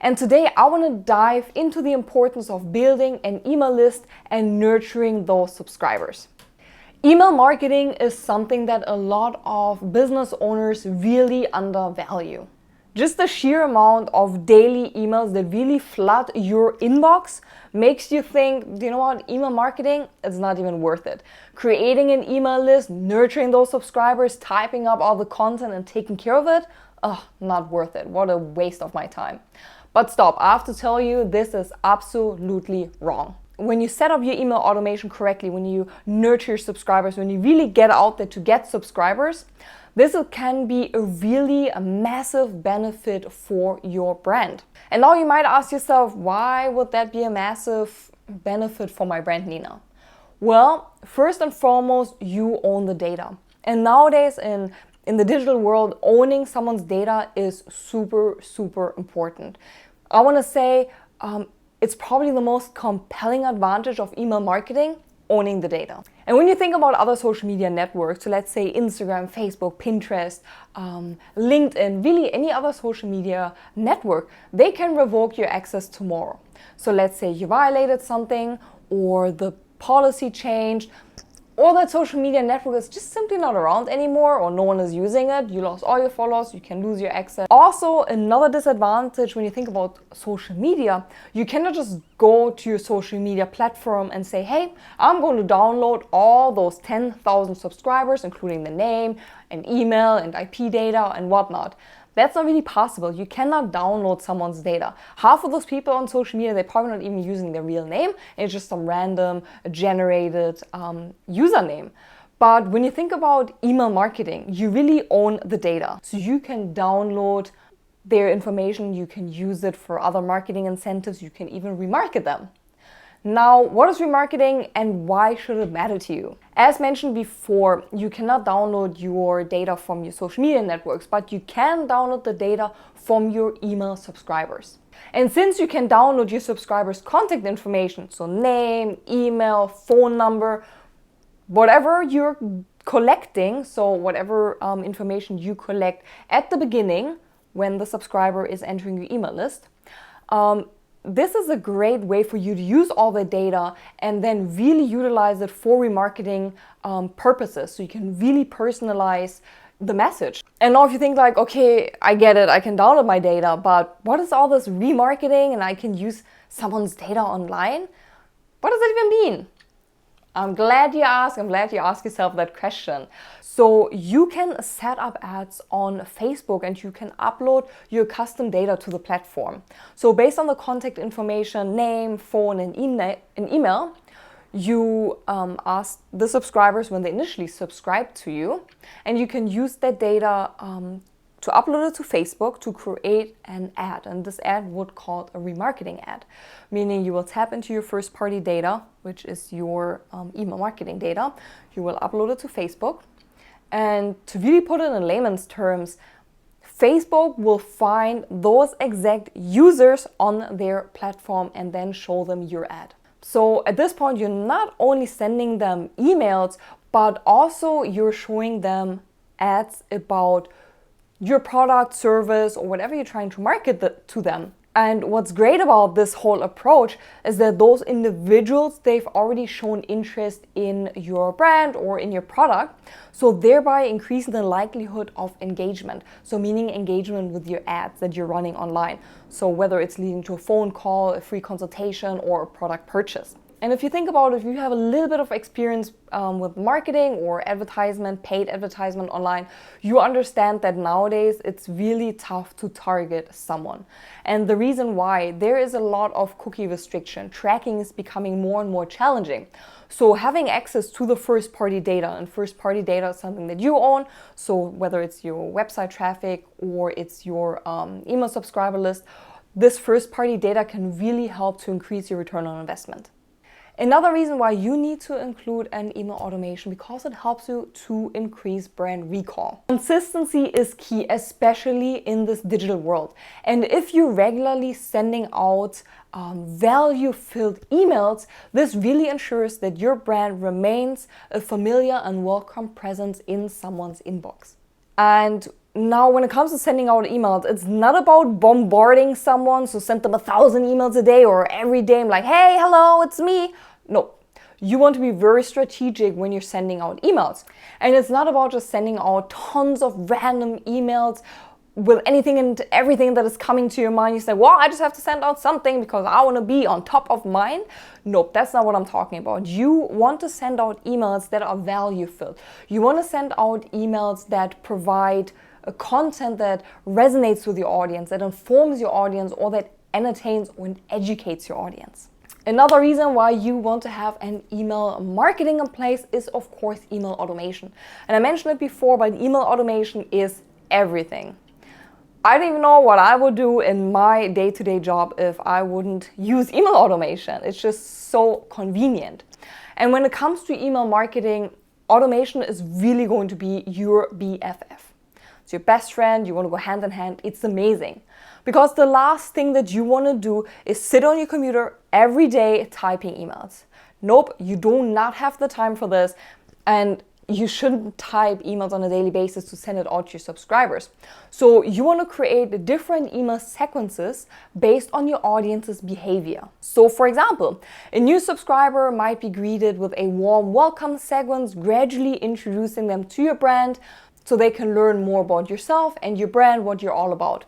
And today I want to dive into the importance of building an email list and nurturing those subscribers. Email marketing is something that a lot of business owners really undervalue. Just the sheer amount of daily emails that really flood your inbox makes you think, you know what, email marketing, it's not even worth it. Creating an email list, nurturing those subscribers, typing up all the content and taking care of it, not worth it. What a waste of my time. But stop, I have to tell you, this is absolutely wrong. When you set up your email automation correctly, when you nurture your subscribers, when you really get out there to get subscribers, this can be a massive benefit for your brand. And now you might ask yourself, why would that be a massive benefit for my brand, Nina? Well, first and foremost, you own the data. And nowadays in the digital world, owning someone's data is super, super important. I want to say it's probably the most compelling advantage of email marketing, owning the data. And when you think about other social media networks, so let's say Instagram, Facebook, Pinterest, LinkedIn, really any other social media network, they can revoke your access tomorrow. So let's say you violated something, or the policy changed, or that social media network is just simply not around anymore, or no one is using it, you lost all your followers, you can lose your access. Also, another disadvantage when you think about social media, you cannot just go to your social media platform and say, hey, I'm going to download all those 10,000 subscribers, including the name and email and IP data and whatnot. That's not really possible. You cannot download someone's data. Half of those people on social media, they're probably not even using their real name. It's just some random generated username. But when you think about email marketing, you really own the data. So you can download their information, you can use it for other marketing incentives, you can even remarket them. Now, what is remarketing and why should it matter to you? As mentioned before, you cannot download your data from your social media networks, but you can download the data from your email subscribers. And since you can download your subscribers' contact information, so name, email, phone number, whatever you're collecting, so whatever information you collect at the beginning when the subscriber is entering your email list, this is a great way for you to use all the data and then really utilize it for remarketing purposes. So you can really personalize the message. And now if you think like, okay, I get it, I can download my data, but what is all this remarketing and I can use someone's data online? What does that even mean? I'm glad you asked yourself that question. So you can set up ads on Facebook and you can upload your custom data to the platform. So based on the contact information, name, phone, and email, you ask the subscribers when they initially subscribe to you, and you can use that data to upload it to Facebook to create an ad. And this ad would call a remarketing ad, meaning you will tap into your first party data, which is your email marketing data. You will upload it to Facebook. And to really put it in layman's terms, Facebook will find those exact users on their platform and then show them your ad. So at this point, you're not only sending them emails, but also you're showing them ads about your product, service, or whatever you're trying to market to them. And what's great about this whole approach is that those individuals, they've already shown interest in your brand or in your product, so thereby increasing the likelihood of engagement. So meaning engagement with your ads that you're running online. So whether it's leading to a phone call, a free consultation, or a product purchase. And if you think about it, if you have a little bit of experience with marketing or advertisement, paid advertisement online, you understand that nowadays it's really tough to target someone. And the reason why, there is a lot of cookie restriction. Tracking is becoming more and more challenging. So having access to the first party data, and first party data is something that you own, so whether it's your website traffic or it's your email subscriber list, this first party data can really help to increase your return on investment. Another reason why you need to include an email automation, because it helps you to increase brand recall. Consistency is key, especially in this digital world. And if you're regularly sending out value-filled emails, this really ensures that your brand remains a familiar and welcome presence in someone's inbox. And Now, when it comes to sending out emails, it's not about bombarding someone, so send them 1,000 emails a day or every day. I'm like, hey, hello, it's me. No, you want to be very strategic when you're sending out emails. And it's not about just sending out tons of random emails with anything and everything that is coming to your mind. You say, well, I just have to send out something because I want to be on top of mind. Nope, that's not what I'm talking about. You want to send out emails that are value filled. You want to send out emails that provide a content that resonates with your audience, that informs your audience, or that entertains or educates your audience. Another reason why you want to have an email marketing in place is, of course, email automation. And I mentioned it before, but email automation is everything. I don't even know what I would do in my day-to-day job if I wouldn't use email automation. It's just so convenient. And when it comes to email marketing, automation is really going to be your BFF. It's your best friend, you want to go hand in hand, it's amazing. Because the last thing that you want to do is sit on your computer every day typing emails. Nope, you do not have the time for this, and you shouldn't type emails on a daily basis to send it out to your subscribers. So you want to create different email sequences based on your audience's behavior. So for example, a new subscriber might be greeted with a warm welcome sequence, gradually introducing them to your brand, so they can learn more about yourself and your brand, what you're all about.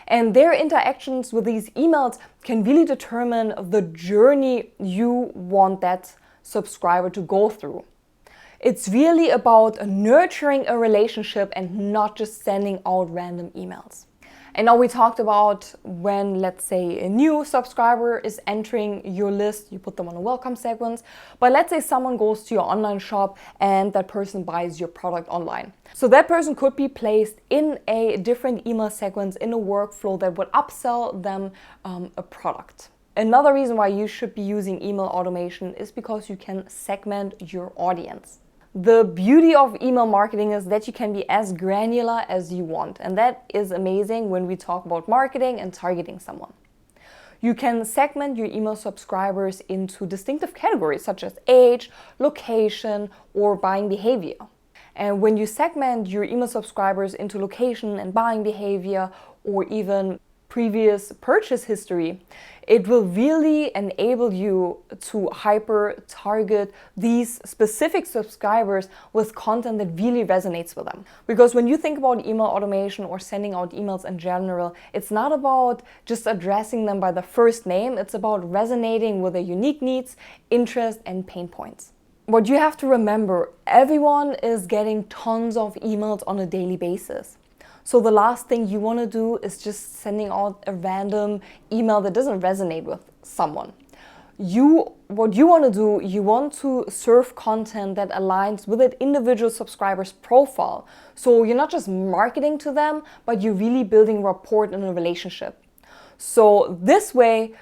And their interactions with these emails can really determine the journey you want that subscriber to go through. It's really about nurturing a relationship and not just sending out random emails. And now we talked about when, let's say, a new subscriber is entering your list, you put them on a welcome sequence. But let's say someone goes to your online shop and that person buys your product online. So that person could be placed in a different email sequence in a workflow that would upsell them a product. Another reason why you should be using email automation is because you can segment your audience. The beauty of email marketing is that you can be as granular as you want, and that is amazing when we talk about marketing and targeting someone. You can segment your email subscribers into distinctive categories such as age, location, or buying behavior. And when you segment your email subscribers into location and buying behavior, or even previous purchase history, it will really enable you to hyper target these specific subscribers with content that really resonates with them. Because when you think about email automation or sending out emails in general, it's not about just addressing them by the first name, it's about resonating with their unique needs, interests, and pain points. What you have to remember, everyone is getting tons of emails on a daily basis. So the last thing you want to do is just sending out a random email that doesn't resonate with someone. What you want to do, you want to serve content that aligns with that individual subscriber's profile. So you're not just marketing to them, but you're really building rapport in a relationship. So this way,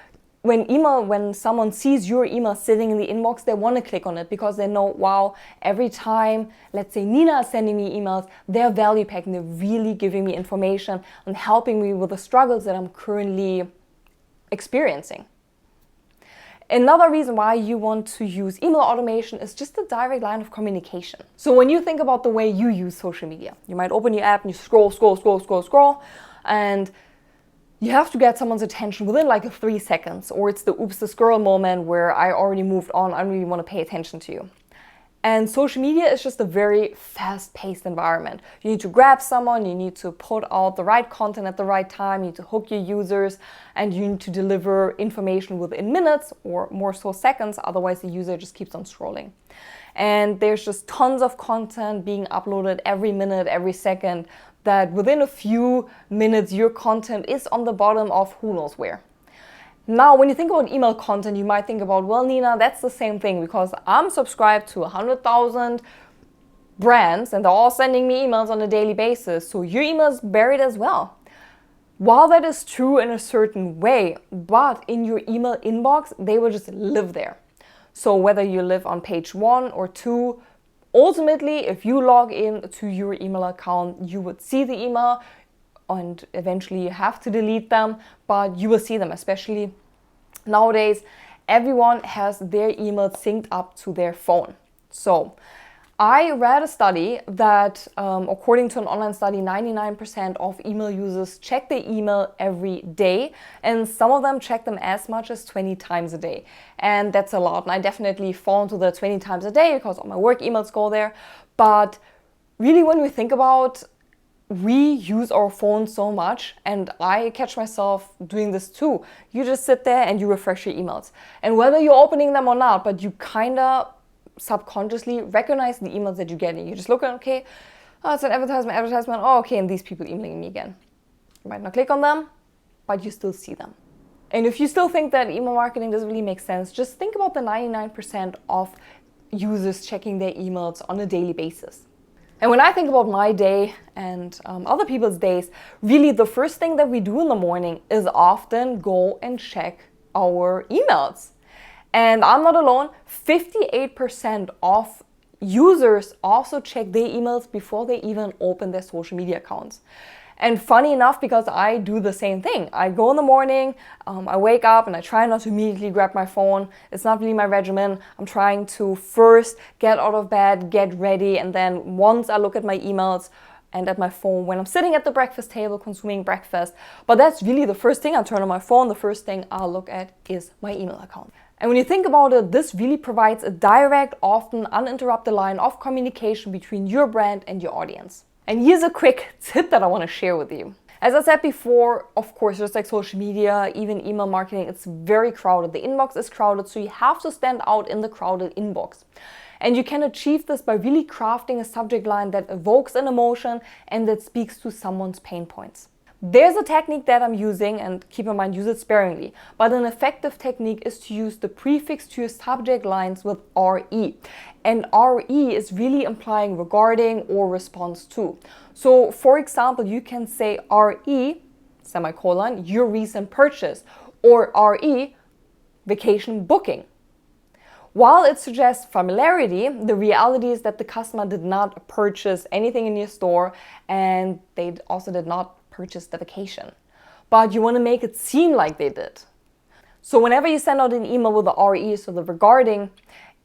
when someone sees your email sitting in the inbox, they want to click on it because they know, wow, every time, let's say Nina is sending me emails, they're value packing, they're really giving me information and helping me with the struggles that I'm currently experiencing. Another reason why you want to use email automation is just a direct line of communication. So when you think about the way you use social media, you might open your app and you scroll, and you have to get someone's attention within like 3 seconds, or it's the oops, the squirrel moment where I already moved on, I don't really want to pay attention to you. And social media is just a very fast-paced environment. You need to grab someone, you need to put out the right content at the right time, you need to hook your users, and you need to deliver information within minutes or more so seconds, otherwise the user just keeps on scrolling. And there's just tons of content being uploaded every minute, every second, that within a few minutes your content is on the bottom of who knows where. Now, when you think about email content, you might think about, well, Nina, that's the same thing because I'm subscribed to 100,000 brands and they're all sending me emails on a daily basis, so your email is buried as well. While that is true in a certain way, but in your email inbox, they will just live there. So whether you live on page 1 or 2, ultimately, if you log in to your email account, you would see the email and eventually you have to delete them, but you will see them, especially nowadays. Everyone has their email synced up to their phone. So I read a study that, according to an online study, 99% of email users check their email every day, and some of them check them as much as 20 times a day. And that's a lot. And I definitely fall into the 20 times a day because all my work emails go there. But really, when we think about, we use our phones so much, and I catch myself doing this too. You just sit there and you refresh your emails. And whether you're opening them or not, but you kind of subconsciously recognize the emails that you're getting. You just look at, okay, oh, it's an advertisement, oh, okay, and these people emailing me again. You might not click on them, but you still see them. And if you still think that email marketing doesn't really make sense, just think about the 99% of users checking their emails on a daily basis. And when I think about my day and other people's days, really the first thing that we do in the morning is often go and check our emails. And I'm not alone, 58% of users also check their emails before they even open their social media accounts. And funny enough, because I do the same thing. I go in the morning, I wake up and I try not to immediately grab my phone. It's not really my regimen. I'm trying to first get out of bed, get ready, and then once I look at my emails and at my phone when I'm sitting at the breakfast table consuming breakfast. But that's really the first thing I turn on my phone. The first thing I'll look at is my email account. And when you think about it, this really provides a direct, often uninterrupted line of communication between your brand and your audience. And here's a quick tip that I want to share with you. As I said before, of course, just like social media, even email marketing, it's very crowded. The inbox is crowded, so you have to stand out in the crowded inbox. And you can achieve this by really crafting a subject line that evokes an emotion and that speaks to someone's pain points. There's a technique that I'm using, and keep in mind, use it sparingly, but an effective technique is to use the prefix to your subject lines with RE. And RE is really implying regarding or response to. So for example, you can say RE, semicolon, your recent purchase, or RE, vacation booking. While it suggests familiarity, the reality is that the customer did not purchase anything in your store, and they also did not purchase the vacation. But you want to make it seem like they did. So whenever you send out an email with the RE, so the regarding,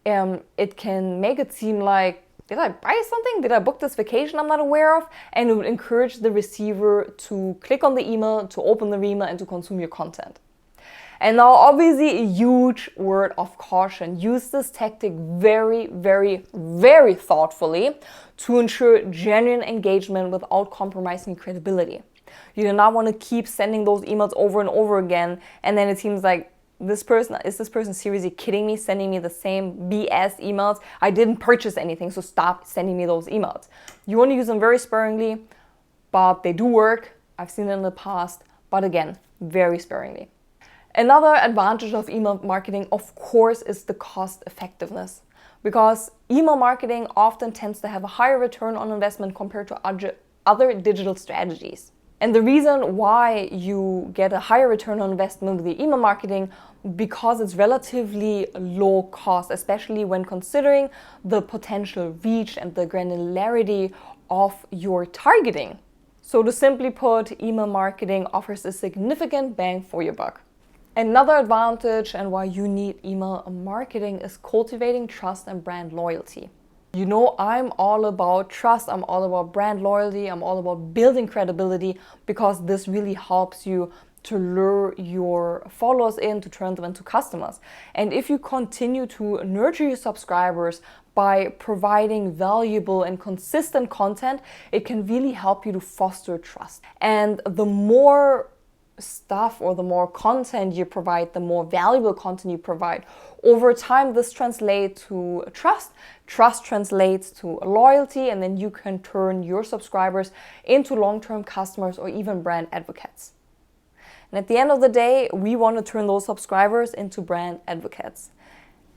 it can make it seem like, did I buy something? Did I book this vacation I'm not aware of? And it would encourage the receiver to click on the email, to open the email, and to consume your content. And now obviously a huge word of caution. Use this tactic very, very, very thoughtfully to ensure genuine engagement without compromising credibility. You do not want to keep sending those emails over and over again, and then it seems like is this person seriously kidding me, sending me the same BS emails? I didn't purchase anything, so stop sending me those emails. You want to use them very sparingly, but they do work. I've seen it in the past, but again, very sparingly. Another advantage of email marketing, of course, is the cost effectiveness, because email marketing often tends to have a higher return on investment compared to other digital strategies. And the reason why you get a higher return on investment with the email marketing, because it's relatively low cost, especially when considering the potential reach and the granularity of your targeting. So to simply put, email marketing offers a significant bang for your buck. Another advantage and why you need email marketing is cultivating trust and brand loyalty. You know, I'm all about trust, I'm all about brand loyalty, I'm all about building credibility, because this really helps you to lure your followers in, to turn them into customers. And if you continue to nurture your subscribers by providing valuable and consistent content, it can really help you to foster trust. And the more stuff or the more content you provide, the more valuable content you provide, over time this translates to trust translates to loyalty, and then you can turn your subscribers into long-term customers or even brand advocates. And at the end of the day, we want to turn those subscribers into brand advocates.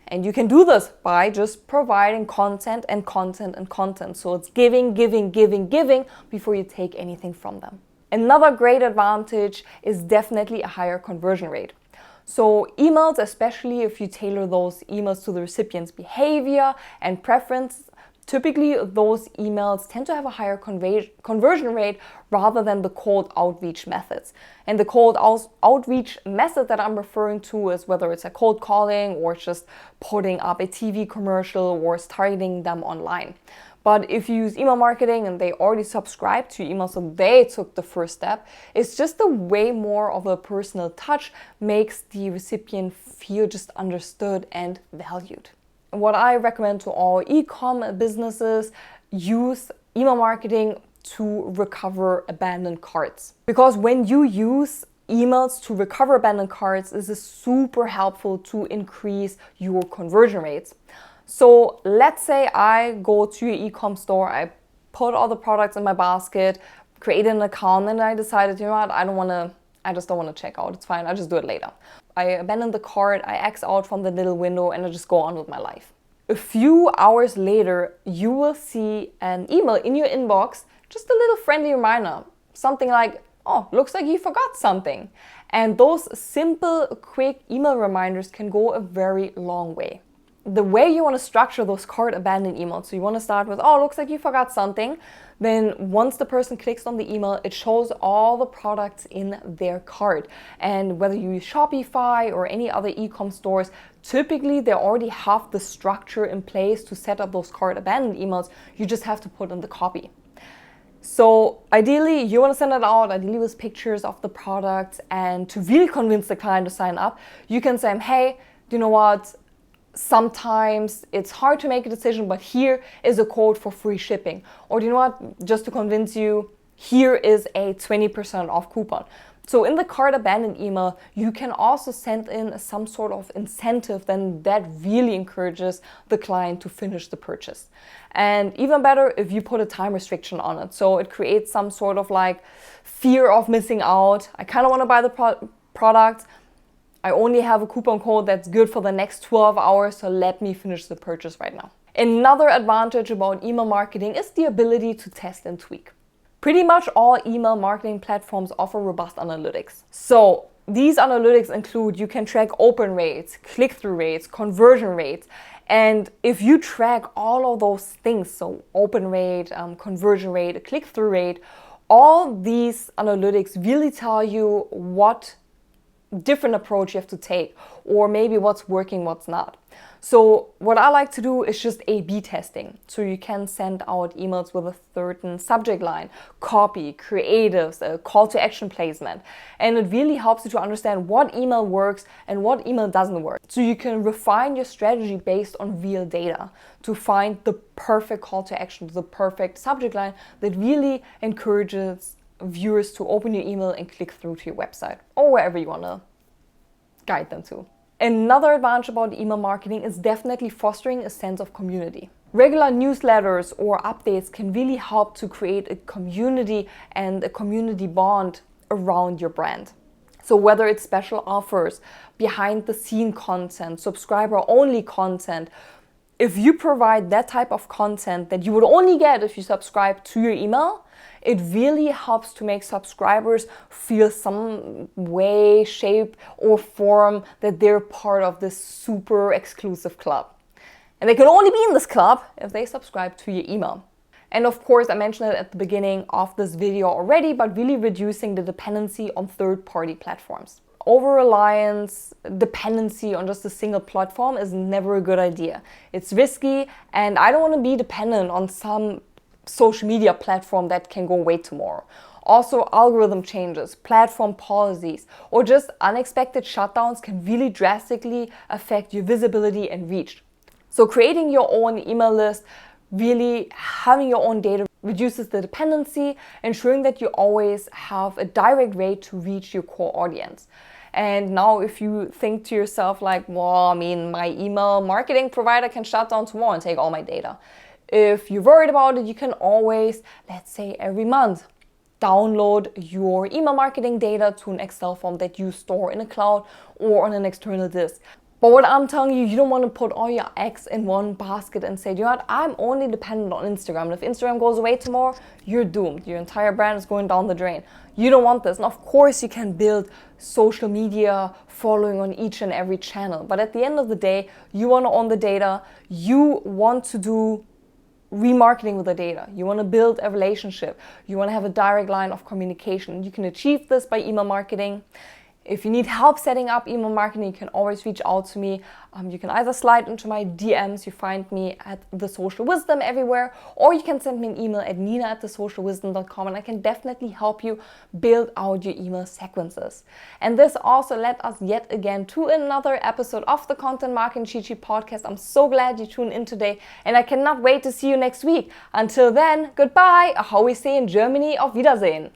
And you can do this by just providing content and content and content. So it's giving before you take anything from them. Another great advantage is definitely a higher conversion rate. So emails, especially if you tailor those emails to the recipient's behavior and preference, Typically, those emails tend to have a higher conversion rate rather than the cold outreach methods. And the cold outreach method that I'm referring to is whether it's a cold calling or just putting up a TV commercial or targeting them online. But if you use email marketing and they already subscribed to your email, so they took the first step, it's just a way more of a personal touch, makes the recipient feel just understood and valued. What I recommend to all e-com businesses, use email marketing to recover abandoned carts. Because when you use emails to recover abandoned carts, this is super helpful to increase your conversion rates. So let's say I go to your e-com store, I put all the products in my basket, created an account, and I decided, you know what, I just don't want to check out. It's fine, I'll just do it later. I abandon the cart, I X out from the little window, and I just go on with my life. A few hours later, you will see an email in your inbox, just a little friendly reminder. Something like, oh, looks like you forgot something. And those simple, quick email reminders can go a very long way. The way you want to structure those cart abandoned emails, so you want to start with, oh, looks like you forgot something. Then once the person clicks on the email, it shows all the products in their cart. And whether you use Shopify or any other e-com stores, typically they already have the structure in place to set up those cart abandoned emails. You just have to put in the copy. So ideally, you want to send it out, ideally with pictures of the products, and to really convince the client to sign up, you can say, hey, do you know what? Sometimes it's hard to make a decision, but here is a code for free shipping. Or do you know what? Just to convince you, here is a 20% off coupon. So in the cart abandoned email, you can also send in some sort of incentive, then that really encourages the client to finish the purchase. And even better if you put a time restriction on it. So it creates some sort of like fear of missing out. I kind of want to buy the product. I only have a coupon code that's good for the next 12 hours, so let me finish the purchase right now. Another advantage about email marketing is the ability to test and tweak. Pretty much all email marketing platforms offer robust analytics. So these analytics include, you can track open rates, click-through rates, conversion rates. And if you track all of those things, so open rate, conversion rate, click-through rate, all these analytics really tell you what different approach you have to take, or maybe what's working, what's not. So what I like to do is just A/B testing. So you can send out emails with a certain subject line, copy, creatives, a call to action placement. And it really helps you to understand what email works and what email doesn't work. So you can refine your strategy based on real data to find the perfect call to action, the perfect subject line that really encourages viewers to open your email and click through to your website or wherever you want to guide them to. Another advantage about email marketing is definitely fostering a sense of community. Regular newsletters or updates can really help to create a community and a community bond around your brand. So whether it's special offers, behind the scene content, subscriber only content, if you provide that type of content that you would only get if you subscribe to your email, it really helps to make subscribers feel some way, shape, or form that they're part of this super exclusive club. And they can only be in this club if they subscribe to your email. And of course, I mentioned it at the beginning of this video already, but really reducing the dependency on third-party platforms. Over-reliance, dependency on just a single platform is never a good idea. It's risky, and I don't want to be dependent on some social media platform that can go away tomorrow. Also, algorithm changes, platform policies, or just unexpected shutdowns can really drastically affect your visibility and reach. So creating your own email list, really having your own data reduces the dependency, ensuring that you always have a direct way to reach your core audience. And now if you think to yourself like, well, I mean, my email marketing provider can shut down tomorrow and take all my data. If you're worried about it, you can always, let's say every month, download your email marketing data to an Excel form that you store in a cloud or on an external disk. But what I'm telling you, you don't want to put all your eggs in one basket and say, you know what, I'm only dependent on Instagram. And if Instagram goes away tomorrow, you're doomed. Your entire brand is going down the drain. You don't want this. And of course, you can build social media following on each and every channel. But at the end of the day, you want to own the data. You want to do remarketing with the data. You want to build a relationship. You want to have a direct line of communication. You can achieve this by email marketing. If you need help setting up email marketing, you can always reach out to me. You can either slide into my DMs, you find me at The Social Wisdom everywhere, or you can send me an email at nina@thesocialwisdom.com, and I can definitely help you build out your email sequences. And this also led us yet again to another episode of the Content Marketing Cheat Sheet podcast. I'm so glad you tuned in today, and I cannot wait to see you next week. Until then, goodbye, how we say in Germany, auf Wiedersehen.